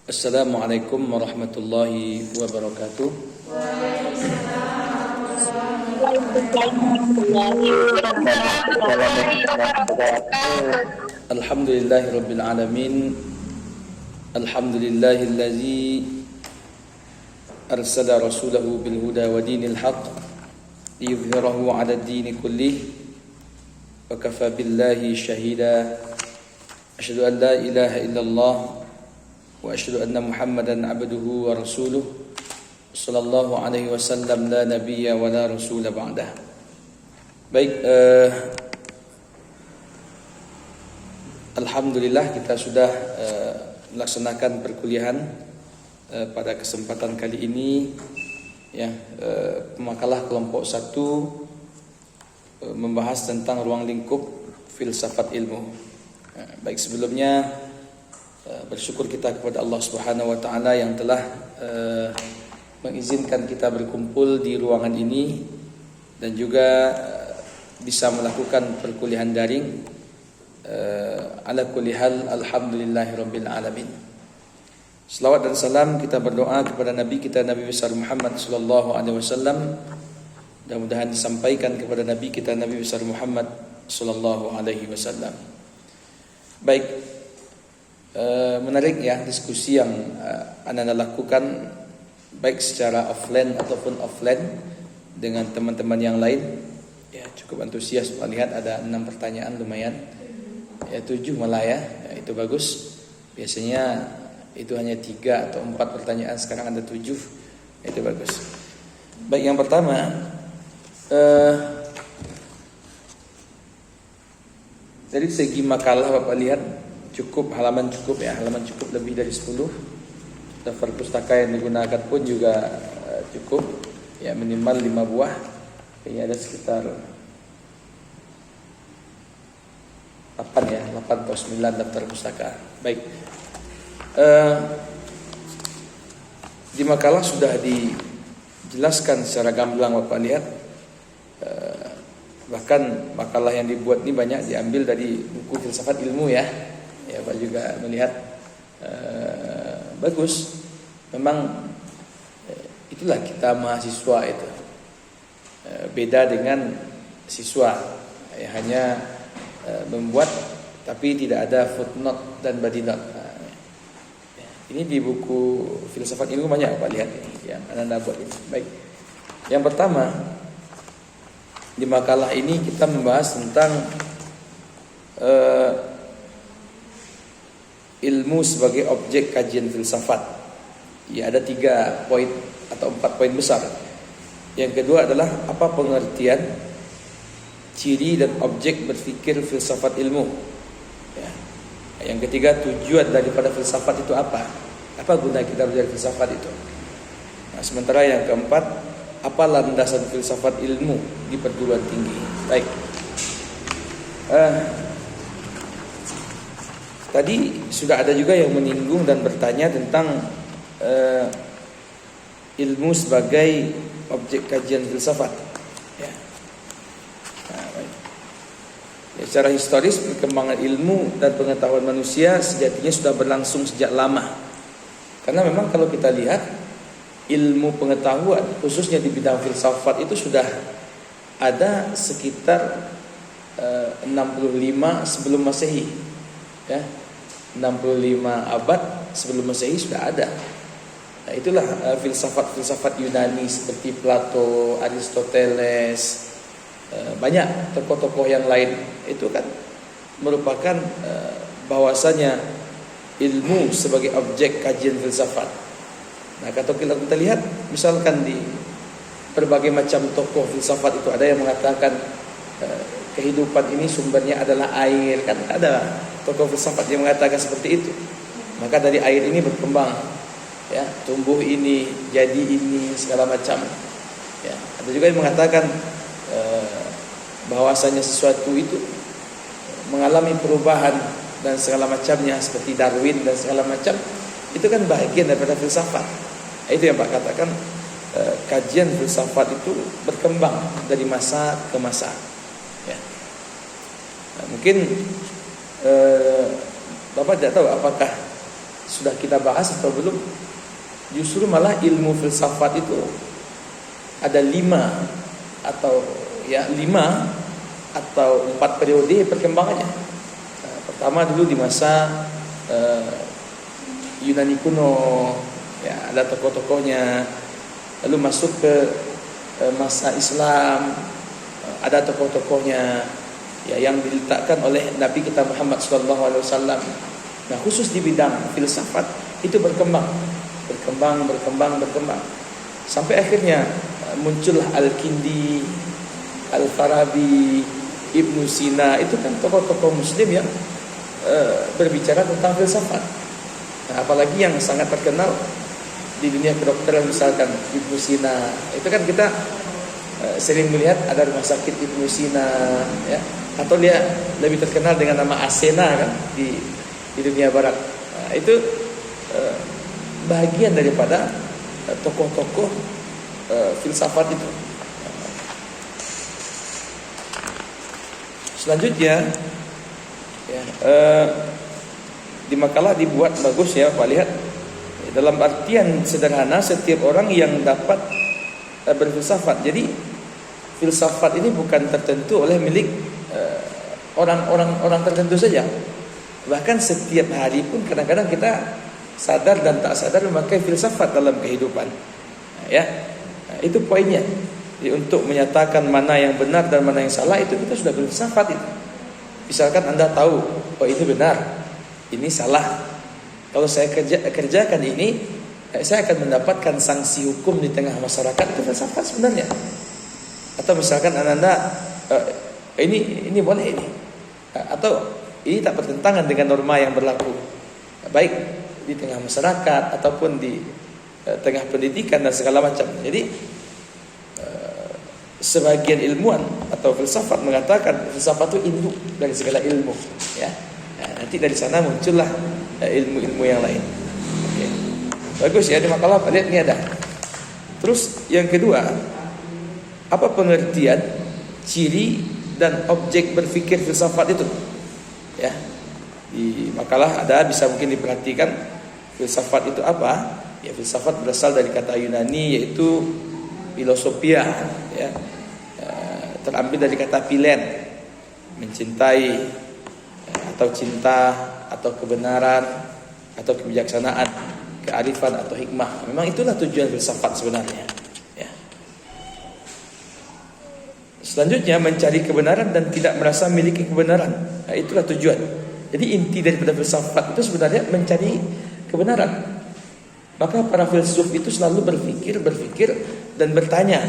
Assalamualaikum warahmatullahi wabarakatuh. Alhamdulillahirabbil alamin. Alhamdulillahillazi arsala rasulahu bil huda wa dinil haqq liyudhhirahu 'ala ad-din kullih wa kafa billahi shahida. Asyhadu an la ilaha illallah wa asyhadu anna Muhammadan abduhu wa rasuluh sallallahu alaihi wasallam la nabiyya wa la rasula ba'dah. Baik, alhamdulillah kita sudah melaksanakan perkuliahan pada kesempatan kali ini ya, makalah kelompok 1 membahas tentang ruang lingkup filsafat ilmu. Baik, sebelumnya bersyukur kita kepada Allah Subhanahu wa taala yang telah mengizinkan kita berkumpul di ruangan ini dan juga bisa melakukan perkuliahan daring. Ala kulli hal, alhamdulillahirabbil alamin. Selawat dan salam kita berdoa kepada Nabi kita Nabi besar Muhammad sallallahu alaihi wasallam. Mudah-mudahan disampaikan kepada Nabi kita Nabi besar Muhammad sallallahu alaihi wasallam. Baik, menarik ya diskusi yang Anda lakukan baik secara offline ataupun offline dengan teman-teman yang lain. Ya, cukup antusias melihat ada 6 pertanyaan, lumayan. Ya, 7 malah ya, itu bagus. Biasanya itu hanya 3 atau 4 pertanyaan, sekarang ada 7. Itu bagus. Baik, yang pertama dari segi makalah Bapak lihat cukup, halaman cukup ya, halaman cukup lebih dari 10. Daftar pustaka yang digunakan pun juga cukup ya, minimal 5 buah. Kayaknya ada sekitar 8 ya, 8 atau 9 daftar pustaka. Baik, di makalah sudah dijelaskan secara gamblang Bapak lihat. Bahkan makalah yang dibuat ini banyak diambil dari buku filsafat ilmu ya. Ya, Pak juga melihat bagus. Memang itulah kita mahasiswa itu. Beda dengan siswa ya, hanya membuat tapi tidak ada footnote dan body note. Ini di buku filsafat ilmu banyak Pak lihat ini yang Anda buat ini. Baik. Yang pertama, di makalah ini kita membahas tentang ilmu sebagai objek kajian filsafat. Ya, ada 3 poin atau 4 poin besar. Yang kedua adalah apa pengertian, ciri dan objek berpikir filsafat ilmu. Ya. Yang ketiga, tujuan daripada filsafat itu apa? Apa guna kita belajar filsafat itu? Nah, sementara yang keempat, apa landasan filsafat ilmu di perguruan tinggi? Baik. Tadi sudah ada juga yang menyinggung dan bertanya tentang ilmu sebagai objek kajian filsafat. Ya. Nah, baik. Ya, secara historis perkembangan ilmu dan pengetahuan manusia sejatinya sudah berlangsung sejak lama. Karena memang kalau kita lihat ilmu pengetahuan khususnya di bidang filsafat itu sudah ada sekitar 65 sebelum Masehi. Ya. 65 abad sebelum Masehi sudah ada. Nah, itulah filsafat-filsafat Yunani seperti Plato, Aristoteles, banyak tokoh-tokoh yang lain. Itu kan merupakan bahwasanya ilmu sebagai objek kajian filsafat. Nah, kalau kita lihat misalkan di berbagai macam tokoh filsafat itu ada yang mengatakan kehidupan ini sumbernya adalah air, kan ada tokoh filsafat yang mengatakan seperti itu. Maka dari air ini berkembang ya, tumbuh ini, jadi ini, segala macam. Ya, ada juga yang mengatakan bahwasanya sesuatu itu mengalami perubahan dan segala macamnya seperti Darwin dan segala macam. Itu kan bagian daripada filsafat. Itu yang Pak katakan, kajian filsafat itu berkembang dari masa ke masa. Ya. Nah, mungkin Bapak tidak tahu apakah sudah kita bahas atau belum? Justru malah ilmu filsafat itu ada 4 periode perkembangannya. Pertama dulu di masa Yunani kuno, ya, ada tokoh-tokohnya. Lalu masuk ke masa Islam, ada tokoh-tokohnya, ya, yang diletakkan oleh Nabi kita Muhammad SAW. Nah, khusus di bidang filsafat itu berkembang sampai akhirnya muncullah Al-Kindi, Al-Farabi, Ibnu Sina. Itu kan tokoh-tokoh Muslim yang berbicara tentang filsafat. Nah, apalagi yang sangat terkenal di dunia kedokteran, misalkan Ibnu Sina. Itu kan kita sering melihat ada rumah sakit Ibnu Sina, ya, atau dia lebih terkenal dengan nama Asena kan di dunia barat. Nah, itu bagian daripada tokoh-tokoh filsafat itu. Selanjutnya, ya, di makalah dibuat bagus, ya Pak, lihat. Dalam artian sederhana, setiap orang yang dapat berfilsafat. Jadi filsafat ini bukan tertentu oleh milik orang tertentu saja. Bahkan setiap hari pun kadang-kadang kita sadar dan tak sadar memakai filsafat dalam kehidupan. Ya, itu poinnya. Jadi untuk menyatakan mana yang benar dan mana yang salah, itu kita sudah berfilsafat itu. Misalkan Anda tahu, oh itu benar, ini salah. Kalau saya kerjakan ini, saya akan mendapatkan sanksi hukum di tengah masyarakat. Itu filsafat sebenarnya. Atau misalkan Anda ini boleh ini, atau ini tak bertentangan dengan norma yang berlaku, baik di tengah masyarakat ataupun di tengah pendidikan dan segala macam. Jadi sebagian ilmuwan atau filsafat mengatakan filsafat itu induk dari segala ilmu, ya. Nah, nanti dari sana muncullah ilmu-ilmu yang lain. Oke. Bagus, ya, di makalah lihat ini ada. Terus yang kedua, apa pengertian, ciri dan objek berpikir filsafat itu? Ya. Di makalah ada, bisa mungkin diperhatikan filsafat itu apa? Ya, filsafat berasal dari kata Yunani yaitu filosofia, ya. Terambil dari kata philen, mencintai, atau cinta, atau kebenaran, atau kebijaksanaan, kearifan atau hikmah. Memang itulah tujuan filsafat sebenarnya, ya. Selanjutnya, mencari kebenaran dan tidak merasa memiliki kebenaran. Nah, itulah tujuan. Jadi inti daripada filsafat itu sebenarnya mencari kebenaran. Maka para filsuf itu selalu berpikir dan bertanya.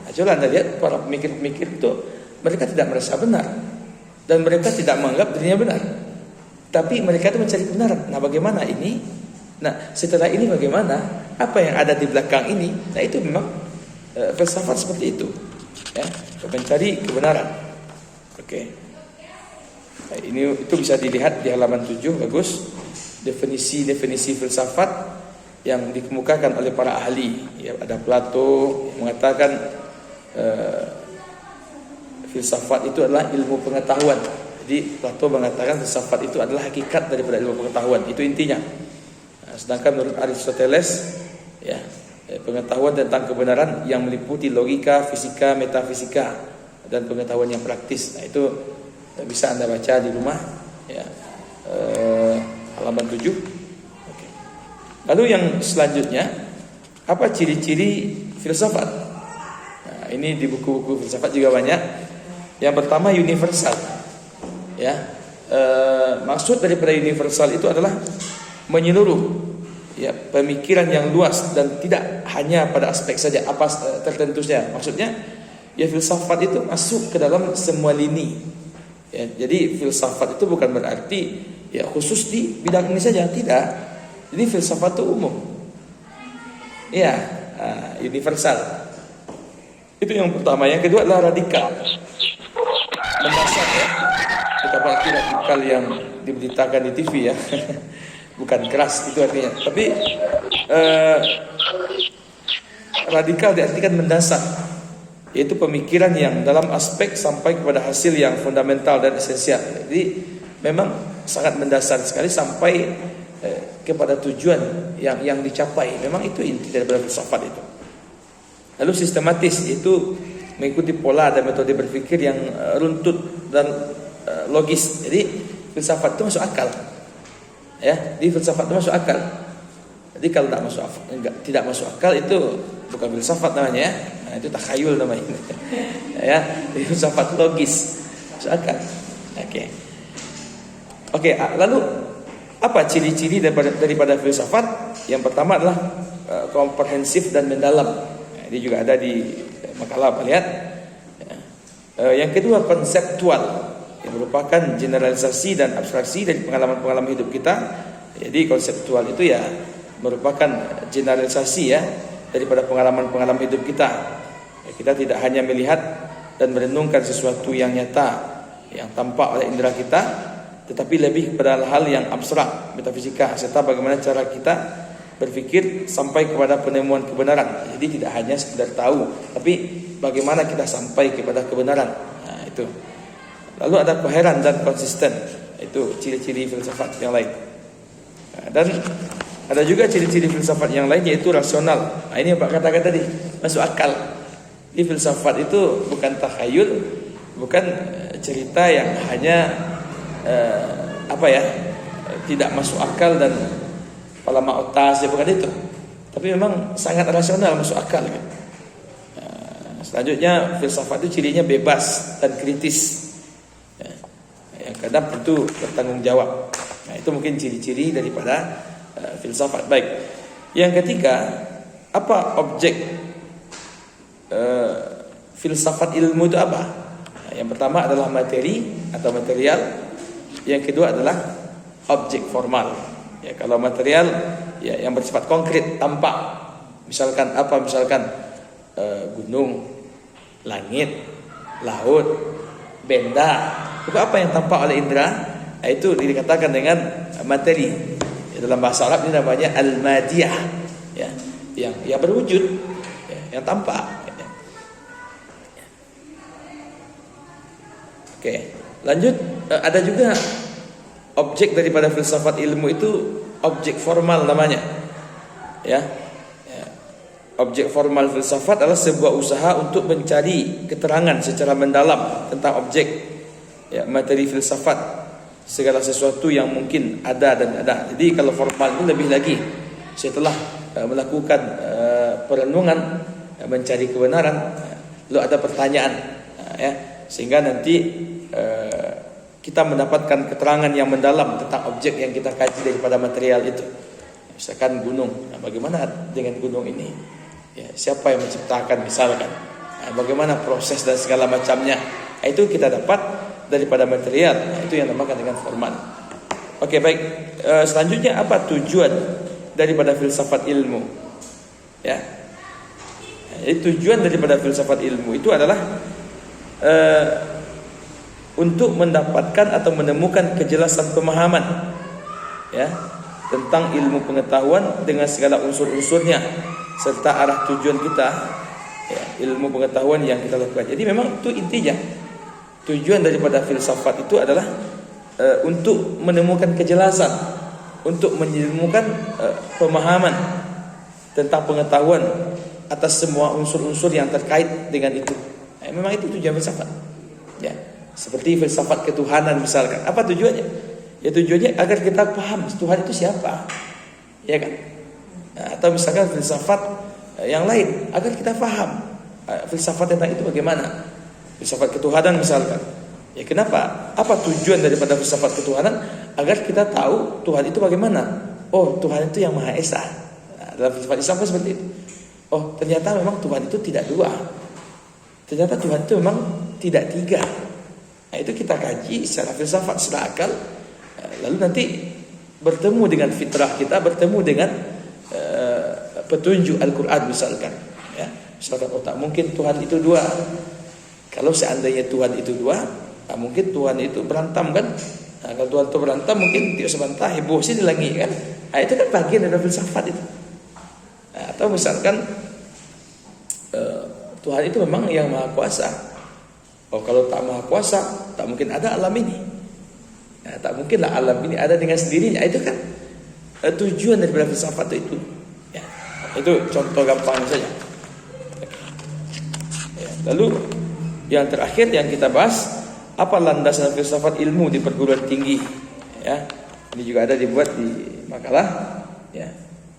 Nah, coba Anda lihat para pemikir-pemikir itu, mereka tidak merasa benar dan mereka tidak menganggap dirinya benar. Tapi mereka itu mencari kebenaran. Nah, bagaimana ini? Nah, setelah ini bagaimana? Apa yang ada di belakang ini? Nah, itu memang filsafat seperti itu, ya, mencari kebenaran. Oke. Nah, itu bisa dilihat di halaman 7, bagus. Definisi filsafat yang dikemukakan oleh para ahli, ya, ada Plato yang mengatakan filsafat itu adalah ilmu pengetahuan. Jadi Plato mengatakan filsafat itu adalah hakikat daripada ilmu pengetahuan, itu intinya. Nah, sedangkan menurut Aristoteles, ya, pengetahuan tentang kebenaran yang meliputi logika, fisika, metafisika, dan pengetahuan yang praktis. Nah, itu bisa Anda baca di rumah, ya, halaman 7. Lalu yang selanjutnya, apa ciri-ciri filsafat? Nah, ini di buku-buku filsafat juga banyak. Yang pertama, universal. Ya, maksud daripada universal itu adalah menyeluruh, ya, pemikiran yang luas dan tidak hanya pada aspek saja, apa tertentu saja. Maksudnya, ya, filsafat itu masuk ke dalam semua lini. Ya, jadi filsafat itu bukan berarti ya khusus di bidang ini saja, tidak. Ini filsafat itu umum, ya, universal. Itu yang pertama. Yang kedua adalah radikal, mendasar, ya. Kita berarti radikal yang diberitakan di TV, ya, bukan keras itu artinya. Tapi radikal diartikan mendasar, yaitu pemikiran yang dalam aspek sampai kepada hasil yang fundamental dan esensial. Jadi memang sangat mendasar sekali sampai kepada tujuan yang dicapai. Memang itu inti daripada filsafat itu. Lalu sistematis itu mengikuti pola dan metode berpikir yang runtut dan logis. Jadi filsafat itu masuk akal. Ya, di filsafat itu masuk akal. Jadi kalau tidak masuk akal itu bukan filsafat namanya ya. Nah, itu takhayul namanya. Ya, filsafat logis. Masuk akal. Oke, lalu apa ciri-ciri daripada filsafat? Yang pertama adalah komprehensif dan mendalam. Ini juga ada di makalah apa lihat. Yang kedua konseptual, yang merupakan generalisasi dan abstraksi dari pengalaman-pengalaman hidup kita. Jadi konseptual itu ya merupakan generalisasi ya daripada pengalaman-pengalaman hidup kita. Kita tidak hanya melihat dan merenungkan sesuatu yang nyata yang tampak oleh indera kita, tetapi lebih kepada hal yang abstrak, metafisika, serta bagaimana cara kita berpikir sampai kepada penemuan kebenaran. Jadi tidak hanya sekedar tahu, tapi bagaimana kita sampai kepada kebenaran. Nah, itu. Lalu ada koheran dan konsisten. Itu ciri-ciri filsafat yang lain. Nah, dan ada juga ciri-ciri filsafat yang lain, yaitu rasional. Nah, ini yang Pak katakan tadi, masuk akal. Di filsafat itu bukan takhayul, bukan cerita yang hanya tidak masuk akal dan palama otas, ya bukan itu. Tapi memang sangat rasional, masuk akal kan. Selanjutnya filsafat itu cirinya bebas dan kritis. Yang kadang tentu bertanggung jawab. Nah, itu mungkin ciri-ciri daripada filsafat. Baik. Yang ketiga, apa objek filsafat ilmu itu apa? Yang pertama adalah materi atau material. Yang kedua adalah objek formal. Ya, kalau material ya yang bersifat konkret, tampak. Misalkan apa? Misalkan gunung, langit, laut, benda. Itu apa yang tampak oleh indera? Nah, itu dikatakan dengan materi. Ya, dalam bahasa Arab ini namanya al-madiyah. Ya, yang berwujud, ya, yang tampak. Oke, lanjut. Ada juga objek daripada filsafat ilmu itu objek formal namanya. Ya. Objek formal filsafat adalah sebuah usaha untuk mencari keterangan secara mendalam tentang objek, ya, materi filsafat, segala sesuatu yang mungkin ada dan ada. Jadi kalau formal itu lebih lagi setelah melakukan perenungan, mencari kebenaran, lalu ada pertanyaan, ya, sehingga nanti kita mendapatkan keterangan yang mendalam tentang objek yang kita kaji daripada material itu. Misalkan gunung, nah, bagaimana dengan gunung ini? Ya, siapa yang menciptakan misalkan? Nah, bagaimana proses dan segala macamnya? Nah, itu kita dapat daripada material. Nah, itu yang dinamakan dengan formal. Oke, baik. Selanjutnya apa tujuan daripada filsafat ilmu? Ya. Jadi tujuan daripada filsafat ilmu itu adalah untuk mendapatkan atau menemukan kejelasan pemahaman, ya, tentang ilmu pengetahuan dengan segala unsur-unsurnya serta arah tujuan kita, ya, ilmu pengetahuan yang kita lakukan. Jadi memang itu intinya. Tujuan daripada filsafat itu adalah untuk menemukan kejelasan, untuk menemukan pemahaman tentang pengetahuan atas semua unsur-unsur yang terkait dengan itu. Memang itu tujuan filsafat. Ya. Seperti filsafat ketuhanan misalkan. Apa tujuannya? Ya tujuannya agar kita paham Tuhan itu siapa. Ya kan? Nah, atau misalkan filsafat yang lain agar kita paham filsafat tentang itu bagaimana. Filsafat ketuhanan misalkan. Ya kenapa? Apa tujuan daripada filsafat ketuhanan? Agar kita tahu Tuhan itu bagaimana. Oh, Tuhan itu yang Maha Esa. Nah, dalam filsafat Islam kan seperti itu. Oh, ternyata memang Tuhan itu tidak dua. Ternyata Tuhan itu memang tidak tiga. Nah, itu kita kaji secara filsafat, secara akal. Lalu nanti bertemu dengan fitrah kita, bertemu dengan petunjuk Al-Quran misalkan. Ya, misalkan, oh tak mungkin Tuhan itu dua. Kalau seandainya Tuhan itu dua, tak mungkin Tuhan itu berantam kan. Nah, kalau Tuhan itu berantam mungkin tiap sebentar heboh sih dilangi kan. Nah, itu kan bagian dari filsafat itu. Nah, atau misalkan Tuhan itu memang yang maha kuasa. Oh, kalau tak maha kuasa, tak mungkin ada alam ini. Nah, tak mungkinlah alam ini ada dengan sendirinya. Itu kan tujuan daripada filsafat itu. Ya, itu contoh gampang saja. Ya, lalu yang terakhir yang kita bahas, apa landasan filsafat ilmu di perguruan tinggi? Ya, ini juga ada dibuat di makalah. Ya,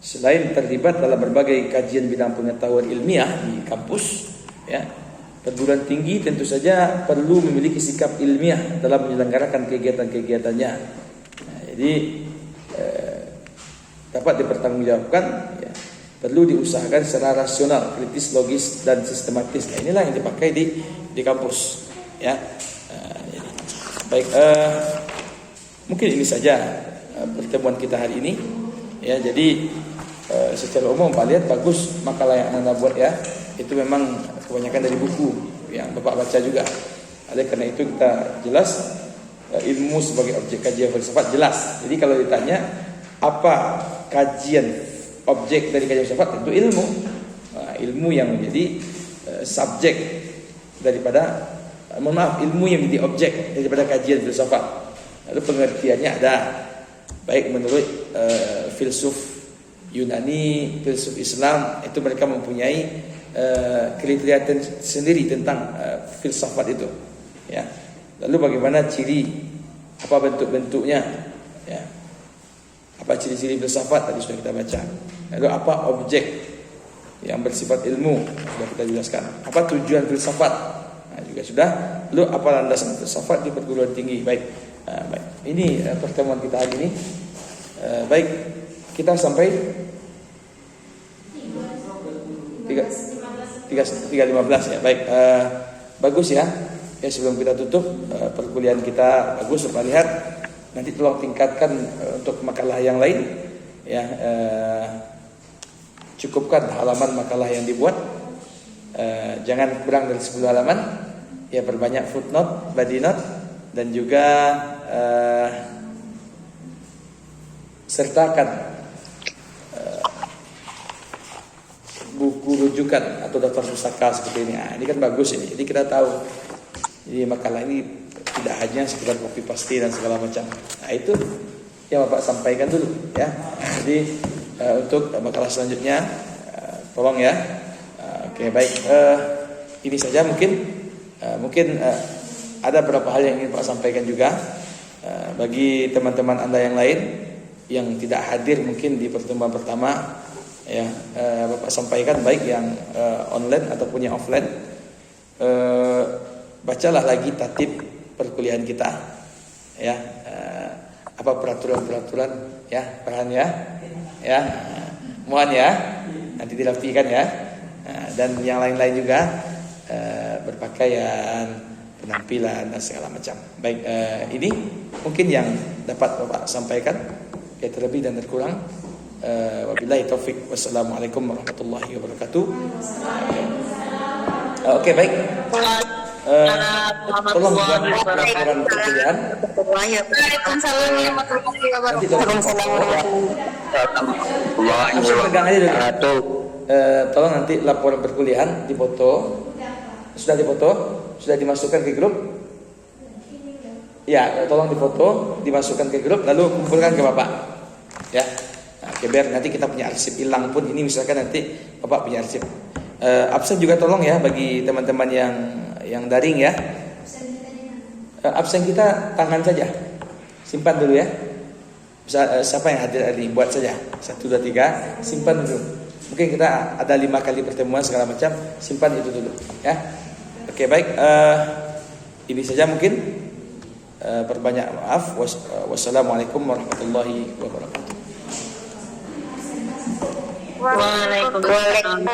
selain terlibat dalam berbagai kajian bidang pengetahuan ilmiah di kampus, ya, perguruan tinggi tentu saja perlu memiliki sikap ilmiah dalam menyelenggarakan kegiatan-kegiatannya. Nah, jadi dapat dipertanggungjawabkan, ya, perlu diusahakan secara rasional, kritis, logis, dan sistematis. Nah, inilah yang dipakai di kampus. Ya, baik. Mungkin ini saja pertemuan kita hari ini. Ya, jadi secara umum Pak lihat bagus makalah yang Anda buat ya. Itu memang kebanyakan dari buku yang Bapak baca juga. Oleh karena itu kita jelas ilmu sebagai objek kajian filsafat jelas. Jadi kalau ditanya apa kajian objek dari kajian filsafat, tentu ilmu. Ilmu yang menjadi subjek daripada ilmu yang menjadi objek daripada kajian filsafat. Lalu pengertiannya ada baik menurut filsuf Yunani, filsuf Islam, itu mereka mempunyai kriteria sendiri tentang filsafat itu. Ya. Lalu bagaimana ciri, apa bentuk-bentuknya, ya. Apa ciri-ciri filsafat tadi sudah kita baca. Lalu apa objek yang bersifat ilmu sudah kita jelaskan. Apa tujuan filsafat? Nah, juga sudah. Lalu apa landasan filsafat di perguruan tinggi? Baik. Baik. Ini pertemuan kita hari ini. Baik. Kita sampai 3.15 ya. Baik. Bagus ya. Ya, sebelum kita tutup perkuliahan kita bagus Bapak lihat. Nanti tolong tingkatkan untuk makalah yang lain ya, cukupkan halaman makalah yang dibuat, jangan kurang dari 10 halaman ya, perbanyak footnote, body note, dan juga sertakan buku rujukan atau daftar pustaka seperti ini. Nah, ini kan bagus ini, jadi kita tahu jadi makalah ini tidak hanya sekedar copy paste dan segala macam. Nah, itu yang Bapak sampaikan dulu ya. Jadi untuk makalah selanjutnya tolong ya. Oke, baik. Ini saja mungkin ada beberapa hal yang ingin Pak sampaikan juga bagi teman-teman Anda yang lain yang tidak hadir mungkin di pertemuan pertama ya. Bapak sampaikan baik yang online ataupun yang offline. Bacalah lagi tatib perkuliahan kita ya, apa peraturan-peraturan ya, bahan ya, mohon ya nanti dirapikan ya, dan yang lain-lain juga, berpakaian, penampilan dan segala macam. Baik, ini mungkin yang dapat Bapak sampaikan, ya, terlebih dan terkurang wabillahi taufik. Wassalamualaikum warahmatullahi wabarakatuh. Oke, baik. Tolong buat laporan perkuliahan. Waalaikumsalam warahmatullahi wabarakatuh. Pegang aja dulu. Tolong nanti laporan perkuliahan difoto. Sudah difoto? Sudah dimasukkan ke grup? Ya, tolong difoto, dimasukkan ke grup, lalu kumpulkan ke Bapak. Ya. Nah, biar nanti kita punya arsip hilang pun ini misalkan nanti Bapak punya arsip. Absen juga tolong ya bagi teman-teman yang daring ya. Absen kita tangan saja, simpan dulu ya. Siapa yang hadir hari ini buat saja 1, 2, 3, simpan dulu. Mungkin kita ada 5 kali pertemuan segala macam, simpan itu dulu ya. Oke, baik. Ini saja mungkin. Perbanyak maaf. Wassalamualaikum warahmatullahi wabarakatuh. Waalaikumsalam.